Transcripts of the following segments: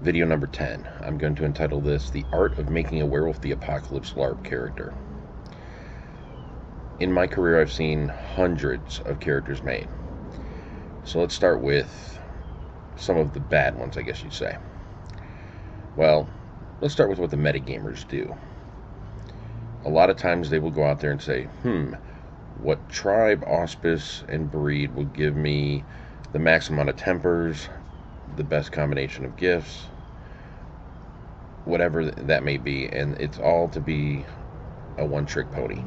Video number 10. I'm going to entitle this The Art of Making a Werewolf the Apocalypse LARP Character. In my career, I've seen hundreds of characters made. So let's start with some of the bad ones, I guess you'd say. Well, let's start with what the metagamers do. A lot of times they will go out there and say, what tribe, auspice, and breed will give me the max amount of tempers, the best combination of gifts, whatever that may be, and it's all to be a one-trick pony.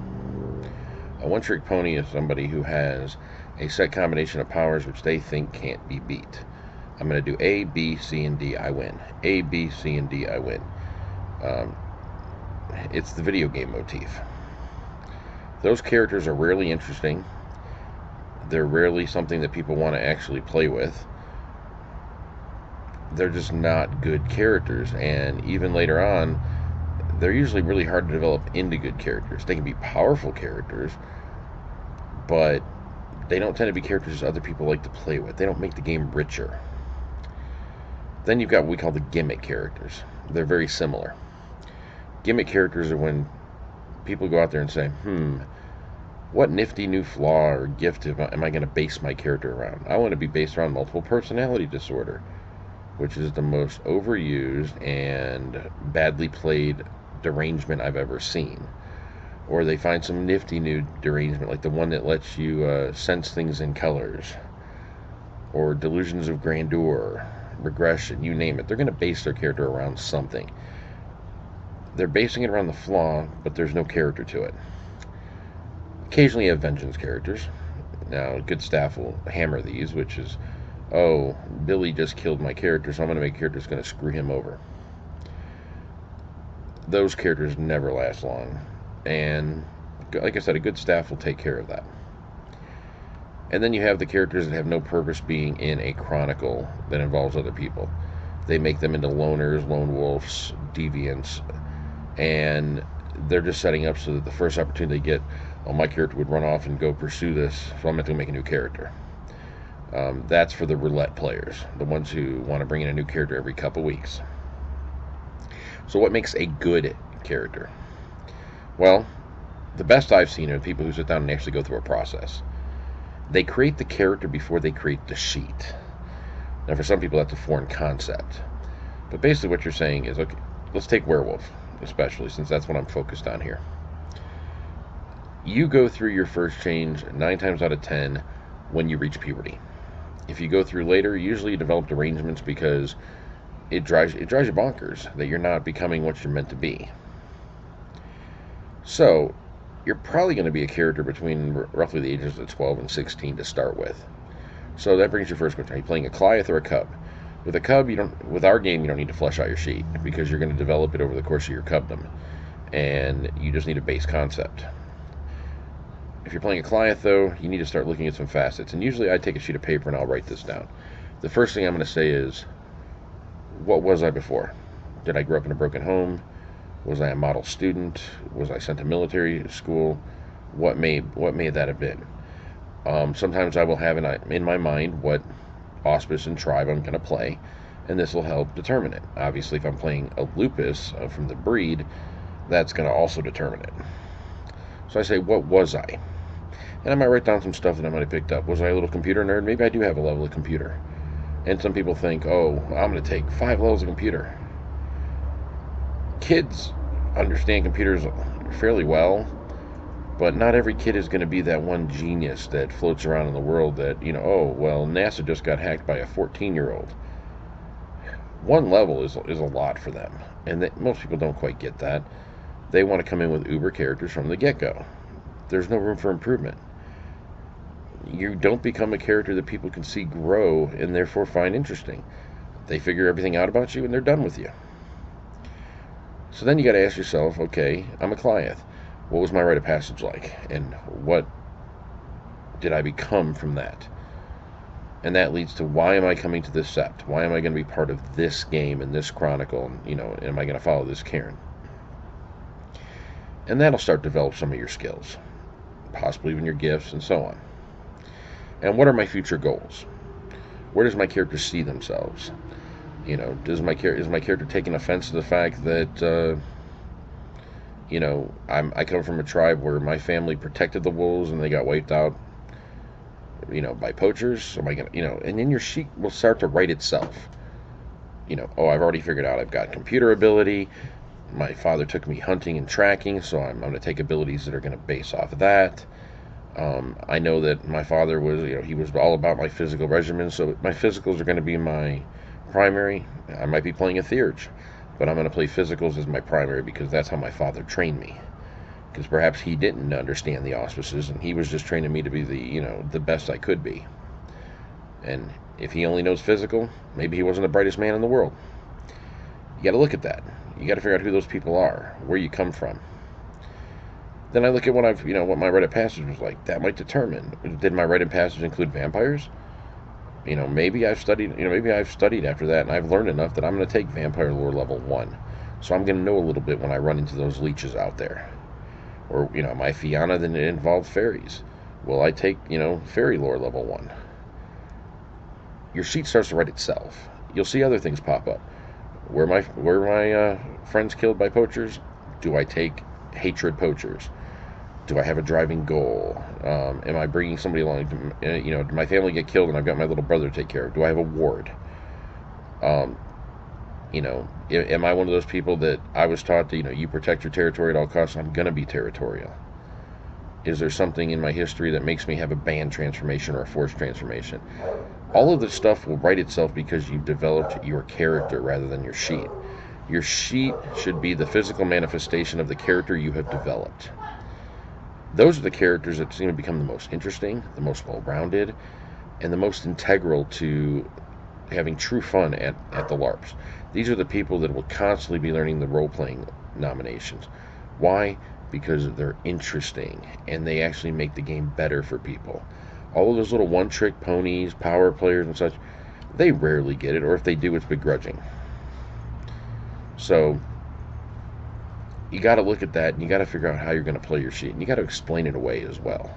A one-trick pony is somebody who has a set combination of powers which they think can't be beat. I'm going to do A, B, C, and D, I win. A, B, C, and D, I win. It's the video game motif. Those characters are rarely interesting. They're rarely something that people want to actually play with. They're just not good characters, and even later on, they're usually really hard to develop into good characters. They can be powerful characters, but they don't tend to be characters other people like to play with. They don't make the game richer. Then you've got what we call the gimmick characters. They're very similar. Gimmick characters are when people go out there and say, what nifty new flaw or gift am I going to base my character around? I want to be based around multiple personality disorder, which is the most overused and badly played derangement I've ever seen. Or they find some nifty new derangement, like the one that lets you sense things in colors, or delusions of grandeur, regression, you name it. They're going to base their character around something. They're basing it around the flaw, but there's no character to it. Occasionally you have vengeance characters. Now, good staff will hammer these, which is, oh, Billy just killed my character, so I'm going to make a character that's going to screw him over. Those characters never last long. And, like I said, a good staff will take care of that. And then you have the characters that have no purpose being in a chronicle that involves other people. They make them into loners, lone wolves, deviants, and they're just setting up so that the first opportunity they get, oh, my character would run off and go pursue this, so I'm going to make a new character. That's for the roulette players, the ones who want to bring in a new character every couple weeks. So what makes a good character? Well, the best I've seen are people who sit down and actually go through a process. They create the character before they create the sheet. Now, for some people, that's a foreign concept. But basically what you're saying is, okay, let's take werewolf, especially, since that's what I'm focused on here. You go through your first change 9 times out of 10 when you reach puberty. If you go through later, usually you develop derangements because it drives you bonkers that you're not becoming what you're meant to be. So, you're probably going to be a character between roughly the ages of 12 and 16 to start with. So that brings your first question. Are you playing a Goliath or a Cub? With a Cub, with our game, you don't need to flesh out your sheet because you're going to develop it over the course of your Cubdom. And you just need a base concept. If you're playing a Goliath, though, you need to start looking at some facets. And usually I take a sheet of paper and I'll write this down. The first thing I'm going to say is, what was I before? Did I grow up in a broken home? Was I a model student? Was I sent to military school? What may that have been? Sometimes I will have in my mind what auspice and tribe I'm going to play, and this will help determine it. Obviously, if I'm playing a lupus from the breed, that's going to also determine it. So I say, what was I? And I might write down some stuff that I might have picked up. Was I a little computer nerd? Maybe I do have a level of computer. And some people think, oh, I'm going to take 5 levels of computer. Kids understand computers fairly well, but not every kid is going to be that one genius that floats around in the world that, oh, well, NASA just got hacked by a 14-year-old. One level is a lot for them, and most people don't quite get that. They want to come in with uber characters from the get-go. There's no room for improvement. You don't become a character that people can see grow and therefore find interesting. They figure everything out about you and they're done with you. So then you got to ask yourself, okay, I'm a Goliath. What was my rite of passage like? And what did I become from that? And that leads to, why am I coming to this sept? Why am I going to be part of this game and this chronicle? And, am I going to follow this cairn? And that'll start to develop some of your skills, possibly even your gifts and so on. And what are my future goals? Where does my character see themselves? You know, is my character taking offense to the fact that I come from a tribe where my family protected the wolves and they got wiped out, by poachers? So am I gonna, and then your sheet will start to write itself. Oh, I've already figured out I've got computer ability. My father took me hunting and tracking, so I'm going to take abilities that are going to base off of that. I know that my father was, he was all about my physical regimen, so my physicals are going to be my primary. I might be playing a theurge, but I'm going to play physicals as my primary because that's how my father trained me. Because perhaps he didn't understand the auspices, and he was just training me to be the best I could be. And if he only knows physical, maybe he wasn't the brightest man in the world. You got to look at that. You got to figure out who those people are, where you come from. Then I look at what my rite of passage was like. That might determine, did my rite of passage include vampires? Maybe I've studied after that, and I've learned enough that I'm going to take vampire lore level 1. So I'm going to know a little bit when I run into those leeches out there. Or, my Fianna, then it involved fairies. Well, I take, fairy lore level 1. Your sheet starts to write itself. You'll see other things pop up. Were my friends killed by poachers? Do I take hatred poachers? Do I have a driving goal? Am I bringing somebody along? Did my family get killed and I've got my little brother to take care of? Do I have a ward? Am I one of those people that I was taught that, you protect your territory at all costs? I'm going to be territorial. Is there something in my history that makes me have a band transformation or a force transformation? All of this stuff will write itself because you've developed your character rather than your sheet. Your sheet should be the physical manifestation of the character you have developed. Those are the characters that seem to become the most interesting, the most well-rounded, and the most integral to having true fun at the LARPs. These are the people that will constantly be learning the role-playing nominations. Why? Because they're interesting, and they actually make the game better for people. All of those little one-trick ponies, power players and such, they rarely get it, or if they do, it's begrudging. So you got to look at that, and you got to figure out how you're going to play your sheet, and you got to explain it away as well.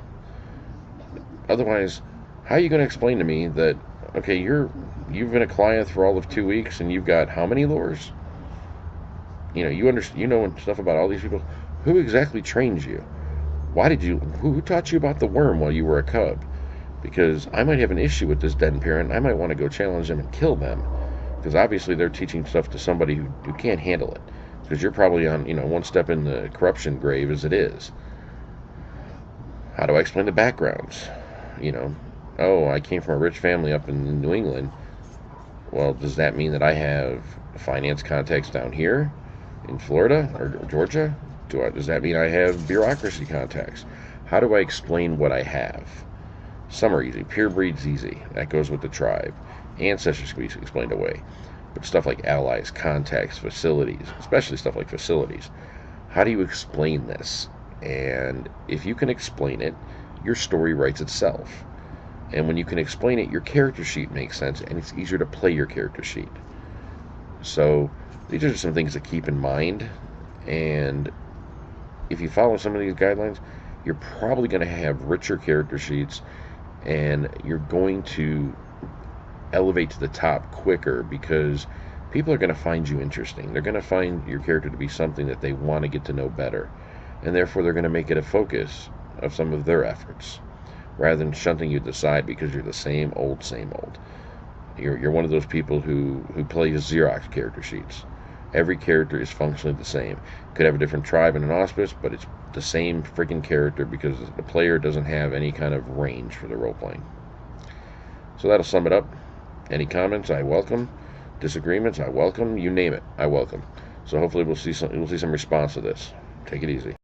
Otherwise, how are you going to explain to me that, okay, you've been a client for all of 2 weeks, and you've got how many lures? You know stuff about all these people. Who exactly trains you? Who taught you about the worm while you were a cub? Because I might have an issue with this den parent. I might want to go challenge them and kill them. Because obviously they're teaching stuff to somebody who can't handle it. Because you're probably on, one step in the corruption grave as it is. How do I explain the backgrounds? I came from a rich family up in New England. Well, does that mean that I have finance contacts down here in Florida or Georgia? Does that mean I have bureaucracy contacts? How do I explain what I have? Some are easy. Pure breed's easy. That goes with the tribe. Ancestors can be explained away. But stuff like allies, contacts, facilities, especially stuff like facilities, how do you explain this? And if you can explain it, your story writes itself. And when you can explain it, your character sheet makes sense, and it's easier to play your character sheet. So these are just some things to keep in mind. And if you follow some of these guidelines, you're probably going to have richer character sheets, and you're going to elevate to the top quicker because people are going to find you interesting. They're going to find your character to be something that they want to get to know better, and therefore they're going to make it a focus of some of their efforts rather than shunting you to the side because you're the same old. You're one of those people who plays Xerox character sheets. Every character is functionally the same. Could have a different tribe and an auspice, but it's the same freaking character because the player doesn't have any kind of range for the role-playing. So that'll sum it up. Any comments, I welcome. Disagreements, I welcome. You name it, I welcome. So hopefully we'll see some response to this. Take it easy.